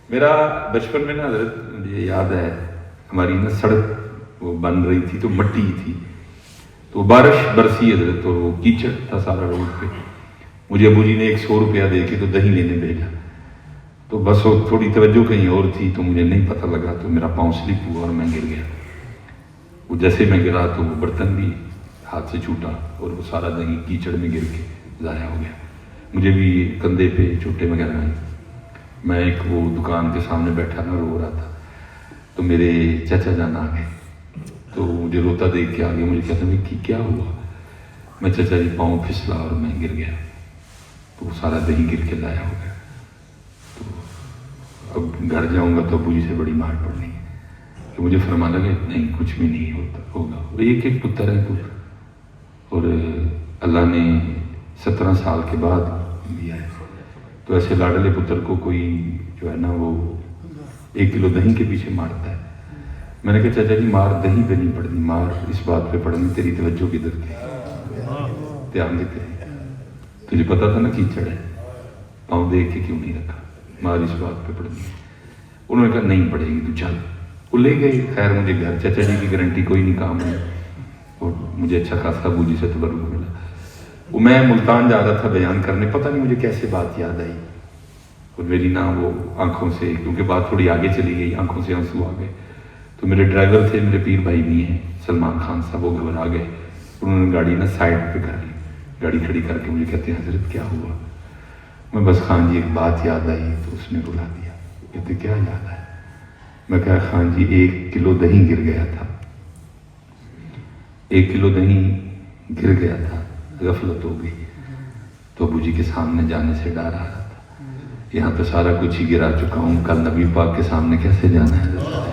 میرا بچپن میں نا حضرت مجھے یاد ہے ہماری نا سڑک وہ بن رہی تھی تو مٹی تھی، تو بارش برسی حضرت اور وہ کیچڑ تھا سارا روڈ پہ. مجھے ابو جی نے 100 روپیہ دے کے تو دہی لینے بھیجا، تو بس وہ تھوڑی توجہ کہیں اور تھی تو مجھے نہیں پتہ لگا، تو میرا پاؤں سلپ ہوا اور میں گر گیا. وہ جیسے میں گرا تو وہ برتن بھی ہاتھ سے چھوٹا اور وہ سارا دہی کیچڑ میں گر کے ضائع ہو گیا. مجھے بھی کندھے پہ چوٹیں وغیرہ آئیں. میں ایک وہ دکان کے سامنے بیٹھا نا رو رہا تھا، تو میرے چچا جان آ گئے، تو مجھے روتا دیکھ کے آگے مجھے کہتا کہ کیا ہوا؟ میں چچا جی پاؤں پھسلا اور میں گر گیا، تو وہ سارا دہی گر کے ضائع ہو گیا. تو اب گھر جاؤں گا تو ابو جی سے بڑی مار پڑنی ہے کہ مجھے فرمانا کہ نہیں کچھ بھی نہیں ہوگا. ایک ایک پتر ہے پتر، اور اللہ نے 17 سال کے بعد دیا ہے، تو ایسے لاڈلے پتر کو کوئی جو ہے نا وہ 1 کلو دہی کے پیچھے مارتا ہے. میں نے کہا چچا جی مار دہی پہ نہیں پڑنی، مار اس بات پہ پڑنی تیری توجہ کدھر تھی، دھیان دیتے ہیں. تجھے پتا تھا نا کیچڑ ہے، پاؤں دیکھ کے کیوں نہیں رکھا، مار اس بات پہ پڑنی. انہوں نے کہا نہیں پڑے گی تو چل. وہ لے گئے. خیر مجھے گھر چچا جی کی گارنٹی کوئی نہیں کام ہے، اور مجھے اچھا خاصا ابو جی سے تبرک ملا. وہ میں ملتان جا رہا تھا بیان کرنے، پتہ نہیں مجھے کیسے بات یاد آئی، اور میری نا وہ آنکھوں سے، کیونکہ بات تھوڑی آگے چلی گئی، آنکھوں سے آنسو آ گئے. تو میرے ڈرائیور تھے، میرے پیر بھائی بھی ہیں سلمان خان صاحب، وہ گھبرا گئے. انہوں نے گاڑی نا سائڈ پہ کر لی، گاڑی کھڑی کر کے مجھے کہتے ہیں حضرت کیا ہوا؟ میں بس خان جی ایک بات یاد آئی، تو اس نے بلا دیا. کہتے کیا یاد آیا؟ میں کہا خان جی 1 کلو دہی گر گیا تھا، 1 کلو دہی گر گیا تھا، غفلت ہو گئی. تو ابو جی کے سامنے جانے سے ڈر آ رہا تھا، یہاں تو سارا کچھ ہی گرا چکا ہوں، کل نبی پاک کے سامنے کیسے جانا ہے.